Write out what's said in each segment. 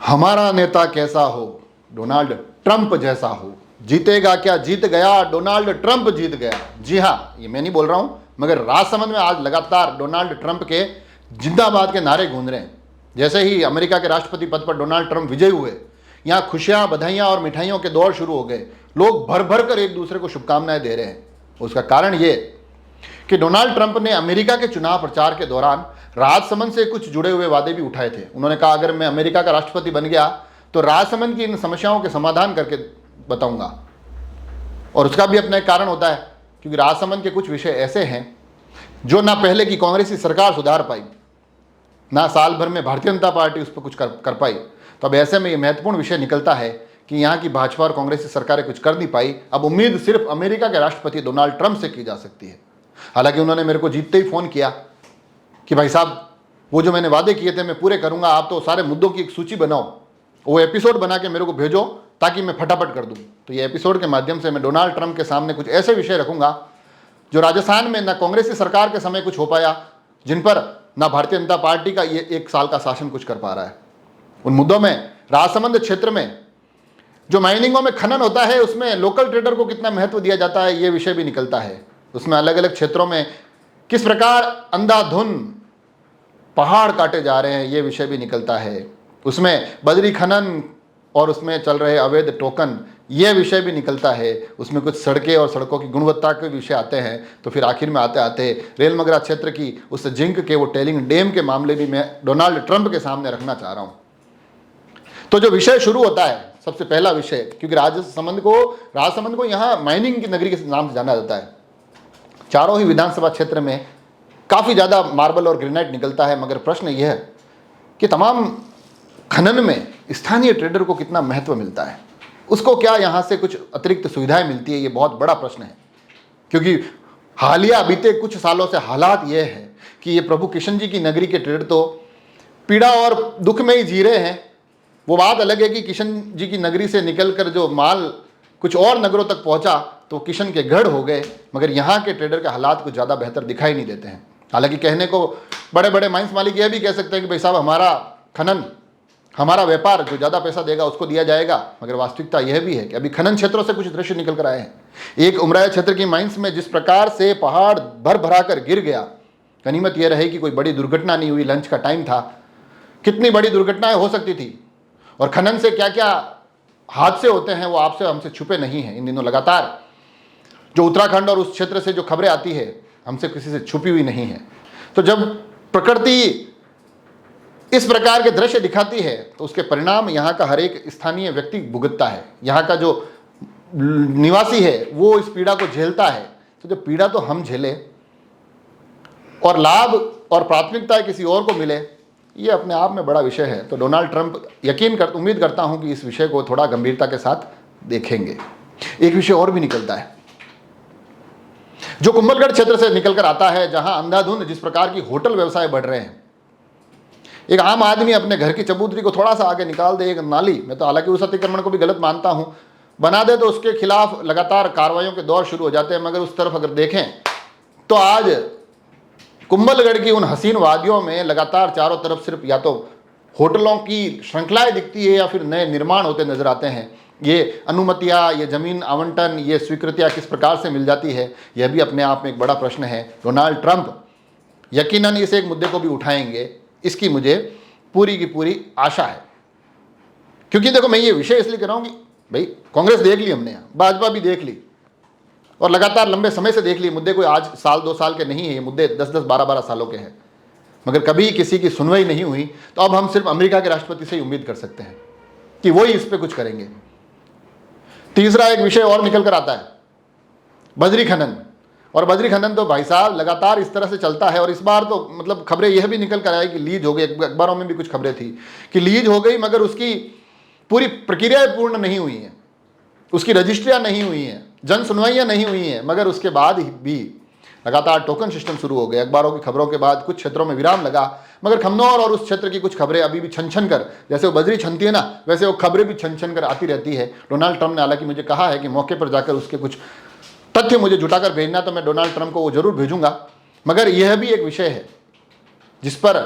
हमारा नेता कैसा हो, डोनाल्ड ट्रंप जैसा हो। जीतेगा क्या, जीत गया, डोनाल्ड ट्रंप जीत गया। जी हाँ, ये मैं नहीं बोल रहा हूं, मगर राजसमंद में आज लगातार डोनाल्ड ट्रंप के जिंदाबाद के नारे गूंज रहे हैं। जैसे ही अमेरिका के राष्ट्रपति पद पर डोनाल्ड ट्रंप विजयी हुए, यहां खुशियां, बधाइयां और मिठाइयों के दौर शुरू हो गए। लोग भर भर कर एक दूसरे को शुभकामनाएं दे रहे हैं। उसका कारण ये कि डोनाल्ड ट्रंप ने अमेरिका के चुनाव प्रचार के दौरान राजसमंद से कुछ जुड़े हुए वादे भी उठाए थे। उन्होंने कहा, अगर मैं अमेरिका का राष्ट्रपति बन गया तो राजसमंद की इन समस्याओं के समाधान करके बताऊंगा। और उसका भी अपना एक कारण होता है, क्योंकि राजसमंद के कुछ विषय ऐसे हैं जो ना पहले की कांग्रेसी सरकार सुधार पाई, ना साल भर में भारतीय जनता पार्टी उस पर कुछ कर पाई। तो अब ऐसे में ये महत्वपूर्ण विषय निकलता है कि यहाँ की भाजपा और कांग्रेसी सरकारें कुछ कर नहीं पाई। अब उम्मीद सिर्फ अमेरिका के राष्ट्रपति डोनाल्ड ट्रंप से की जा सकती है। हालांकि उन्होंने मेरे को जीतते ही फोन किया कि भाई साहब, वो जो मैंने वादे किए थे मैं पूरे करूंगा, आप तो सारे मुद्दों की एक सूची बनाओ, वो एपिसोड बना के मेरे को भेजो ताकि मैं फटाफट कर दूं। तो ये एपिसोड के माध्यम से मैं डोनाल्ड ट्रंप के सामने कुछ ऐसे विषय रखूंगा जो राजस्थान में न कांग्रेसी सरकार के समय कुछ हो पाया, जिन पर न भारतीय जनता पार्टी का ये 1 साल का शासन कुछ कर पा रहा है। उन मुद्दों में राजसमंद क्षेत्र में जो माइनिंगों में खनन होता है, उसमें लोकल ट्रेडर को कितना महत्व दिया जाता है, ये विषय भी निकलता है। उसमें अलग अलग क्षेत्रों में किस प्रकार अंधाधुंध पहाड़ काटे जा रहे हैं, ये विषय भी निकलता है। उसमें बजरी खनन और उसमें चल रहे अवैध टोकन, ये विषय भी निकलता है। उसमें कुछ सड़कें और सड़कों की गुणवत्ता के विषय आते हैं। तो फिर आखिर में आते आते रेल मगरा क्षेत्र की उस जिंक के वो टेलिंग डैम के मामले भी मैं डोनाल्ड ट्रंप के सामने रखना चाह रहा हूं। तो जो विषय शुरू होता है, सबसे पहला विषय, क्योंकि राजसमंद को यहाँ माइनिंग की नगरी के नाम से जाना जाता है। चारों ही विधानसभा क्षेत्र में काफ़ी ज़्यादा मार्बल और ग्रेनाइट निकलता है, मगर प्रश्न यह है कि तमाम खनन में स्थानीय ट्रेडर को कितना महत्व मिलता है, उसको क्या यहाँ से कुछ अतिरिक्त सुविधाएं मिलती है, ये बहुत बड़ा प्रश्न है। क्योंकि हालिया बीते कुछ सालों से हालात ये है कि ये प्रभु किशन जी की नगरी के ट्रेडर तो पीड़ा और दुख में ही जी रहे हैं। वो बात अलग है कि किशन जी की नगरी से निकलकर जो माल कुछ और नगरों तक पहुंचा तो किशन के गढ़ हो गए, मगर यहाँ के ट्रेडर के हालात कुछ ज़्यादा बेहतर दिखाई नहीं देते हैं। हालांकि कहने को बड़े बड़े माइंस मालिक यह भी कह सकते हैं कि भाई साहब, हमारा खनन, हमारा व्यापार जो ज़्यादा पैसा देगा उसको दिया जाएगा, मगर वास्तविकता यह भी है कि अभी खनन क्षेत्रों से कुछ दृश्य निकल कर आए हैं। एक उमराया क्षेत्र की माइंस में जिस प्रकार से पहाड़ भर भरा कर गिर गया, गनीमत यह रही कि कोई बड़ी दुर्घटना नहीं हुई, लंच का टाइम था। कितनी बड़ी दुर्घटनाएं हो सकती थी, और खनन से क्या क्या हादसे होते हैं वो आपसे हमसे छुपे नहीं हैं। इन दिनों लगातार जो उत्तराखंड और उस क्षेत्र से जो खबरें आती है, हमसे किसी से छुपी हुई नहीं है। तो जब प्रकृति इस प्रकार के दृश्य दिखाती है तो उसके परिणाम यहाँ का हर एक स्थानीय व्यक्ति भुगतता है। यहाँ का जो निवासी है वो इस पीड़ा को झेलता है। तो जो पीड़ा तो हम झेले और लाभ और प्राथमिकता किसी और को मिले, ये अपने आप में बड़ा विषय है। तो डोनाल्ड ट्रंप उम्मीद करता हूं कि इस विषय को थोड़ा गंभीरता के साथ देखेंगे। एक विषय और भी निकलता है जो कुंभलगढ़ क्षेत्र से निकलकर आता है, जहां अंधाधुंध जिस प्रकार की होटल व्यवसाय बढ़ रहे हैं। एक आम आदमी अपने घर की चबूतरी को थोड़ा सा आगे निकाल दे, एक नाली, मैं तो हालांकि उस अतिक्रमण को भी गलत मानता हूं, बना दे तो उसके खिलाफ लगातार कार्रवाइयों के दौर शुरू हो जाते हैं। मगर उस तरफ अगर देखें तो आज कुंभलगढ़ की उन हसीन वादियों में लगातार चारों तरफ सिर्फ या तो होटलों की श्रृंखलाएं दिखती है या फिर नए निर्माण होते नजर आते हैं। ये अनुमतियां, ये जमीन आवंटन, ये स्वीकृतियां किस प्रकार से मिल जाती है, यह भी अपने आप में एक बड़ा प्रश्न है। डोनाल्ड ट्रंप यकीनन इस एक मुद्दे को भी उठाएंगे, इसकी मुझे पूरी की पूरी आशा है। क्योंकि देखो, मैं ये विषय इसलिए कह रहा हूं कि भाई कांग्रेस देख ली हमने, भाजपा भी देख ली, और लगातार लंबे समय से देख लिए मुद्दे। कोई आज साल 2 साल के नहीं है, ये मुद्दे 10-10, 12-12 सालों के हैं, मगर कभी किसी की सुनवाई नहीं हुई। तो अब हम सिर्फ अमेरिका के राष्ट्रपति से ही उम्मीद कर सकते हैं कि वो ही इस पे कुछ करेंगे। तीसरा एक विषय और निकल कर आता है, बजरी खनन। और बजरी खनन तो भाई साहब लगातार इस तरह से चलता है, और इस बार तो मतलब खबरें यह भी निकल कर आई कि लीज हो गई। अखबारों में भी कुछ खबरें थी कि लीज हो गई, मगर उसकी पूरी प्रक्रिया पूर्ण नहीं हुई है, उसकी रजिस्ट्रियां नहीं हुई हैं, जन सुनवाइयां नहीं हुई हैं, मगर उसके बाद भी लगातार टोकन सिस्टम शुरू हो गए। अखबारों की खबरों के बाद कुछ क्षेत्रों में विराम लगा, मगर खमनौर और उस क्षेत्र की कुछ खबरें अभी भी छन छन कर, जैसे वो बजरी छनती है ना, वैसे वो खबरें भी छन छन कर आती रहती है। डोनाल्ड ट्रंप ने हालांकि मुझे कहा है कि मौके पर जाकर उसके कुछ तथ्य मुझे जुटाकर भेजना, तो मैं डोनाल्ड ट्रंप को वो जरूर भेजूंगा। मगर यह भी एक विषय है जिस पर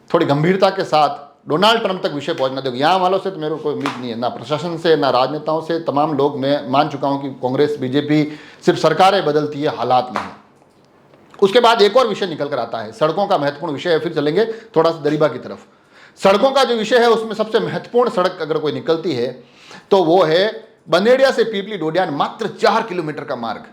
थोड़ी गंभीरता के साथ डोनाल्ड ट्रंप तक विषय पहुंचना दोगे। यहाँ वालों से तो मेरे को कोई उम्मीद नहीं है, ना प्रशासन से, ना राजनेताओं से। तमाम लोग, मैं मान चुका हूँ कि कांग्रेस बीजेपी सिर्फ सरकारें बदलती है, हालात नहीं। उसके बाद एक और विषय निकल कर आता है, सड़कों का महत्वपूर्ण विषय है। फिर चलेंगे थोड़ा सा दरीबा की तरफ। सड़कों का जो विषय है उसमें सबसे महत्वपूर्ण सड़क अगर कोई निकलती है तो वो है बंदेड़िया से पीपली डोडियान, मात्र 4 किलोमीटर का मार्ग।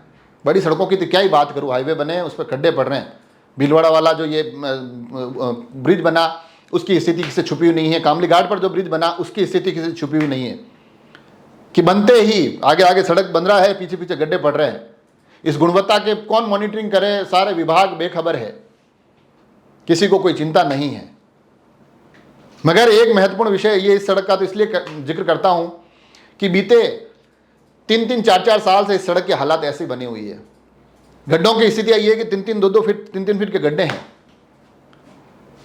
बड़ी सड़कों की तो क्या ही बात करूं, हाईवे बने उस पर खड्डे पड़ रहे हैं। भीलवाड़ा वाला जो ये ब्रिज बना उसकी स्थिति किसी से छुपी हुई नहीं है। कामली घाट पर जो ब्रिज बना उसकी स्थिति किसी से छुपी हुई नहीं है कि बनते ही आगे आगे सड़क बन रहा है, पीछे पीछे गड्ढे पड़ रहे हैं। इस गुणवत्ता के कौन मॉनिटरिंग करे? सारे विभाग बेखबर है, किसी को कोई चिंता नहीं है। मगर एक महत्वपूर्ण विषय ये इस सड़क का तो इसलिए जिक्र करता हूं कि बीते 3-3, 4-4 साल से इस सड़क की हालात ऐसी बनी हुई है। गड्ढों की स्थिति ये है कि 3-3, 2-2 फीट, 3-3 फीट के गड्ढे हैं।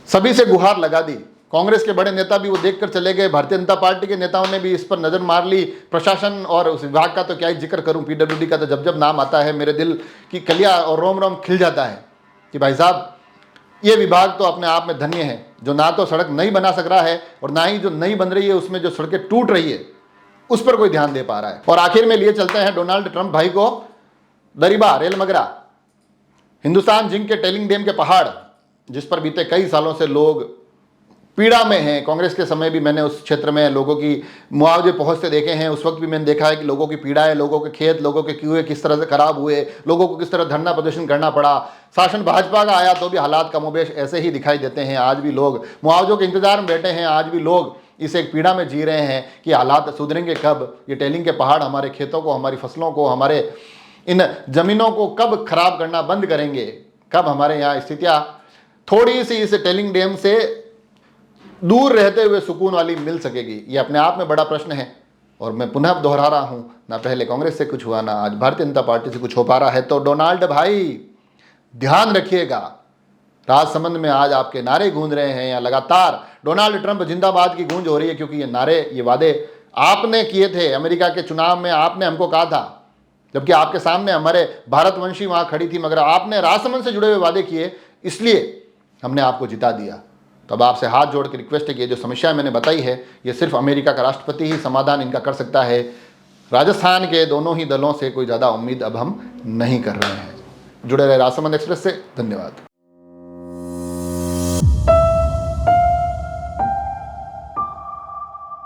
सभी से गुहार लगा दी। कांग्रेस के बड़े नेता भी वो देखकर चले गए, भारतीय जनता पार्टी के नेताओं ने भी इस पर नजर मार ली। प्रशासन और उस विभाग का तो क्या ही जिक्र करूं, पीडब्ल्यूडी का तो जब जब नाम आता है मेरे दिल की कलियां और रोम रोम खिल जाता है कि भाई साहब ये विभाग तो अपने आप में धन्य है, जो ना तो सड़क नहीं बना सक रहा है और ना ही जो नई बन रही है उसमें जो सड़कें टूट रही है उस पर कोई ध्यान दे पा रहा है। और आखिर में लिए चलते हैं डोनाल्ड ट्रंप भाई को दरीबा, रेल मगरा, हिंदुस्तान जिंक के टेलिंग डैम के पहाड़, जिस पर बीते कई सालों से लोग पीड़ा में हैं। कांग्रेस के समय भी मैंने उस क्षेत्र में लोगों की मुआवजे पहुंचते देखे हैं। उस वक्त भी मैंने देखा है कि लोगों की पीड़ा है, लोगों के खेत, लोगों के कुएं किस तरह से खराब हुए, लोगों को किस तरह धरना प्रदर्शन करना पड़ा। शासन भाजपा का आया तो भी हालात कमोबेश ऐसे ही दिखाई देते हैं। आज भी लोग मुआवजों के इंतजार में बैठे हैं, आज भी लोग इस एक पीड़ा में जी रहे हैं कि हालात सुधरेंगे कब। ये टेलिंग के पहाड़ हमारे खेतों को, हमारी फसलों को, हमारे इन जमीनों को कब खराब करना बंद करेंगे, कब हमारे यहाँ स्थितियाँ थोड़ी सी इस टेलिंग डैम से दूर रहते हुए सुकून वाली मिल सकेगी। ये अपने आप में बड़ा प्रश्न है। और मैं पुनः दोहरा रहा हूं, ना पहले कांग्रेस से कुछ हुआ, ना आज भारतीय जनता पार्टी से कुछ हो पा रहा है। तो डोनाल्ड भाई ध्यान रखिएगा, राजसमंद में आज आपके नारे गूंज रहे हैं, या लगातार डोनाल्ड ट्रंप जिंदाबाद की गूंज हो रही है, क्योंकि ये नारे, ये वादे आपने किए थे। अमेरिका के चुनाव में आपने हमको कहा था, जबकि आपके सामने हमारे भारतवंशी वहां खड़ी थी, मगर आपने राजसमंद से जुड़े हुए वादे किए, इसलिए हमने आपको जिता दिया। तो अब आपसे हाथ जोड़ के रिक्वेस्ट है कि ये जो समस्या मैंने बताई है, ये सिर्फ अमेरिका का राष्ट्रपति ही समाधान इनका कर सकता है। राजस्थान के दोनों ही दलों से कोई ज़्यादा उम्मीद अब हम नहीं कर रहे हैं। जुड़े रहे राजसमंद एक्सप्रेस से। धन्यवाद।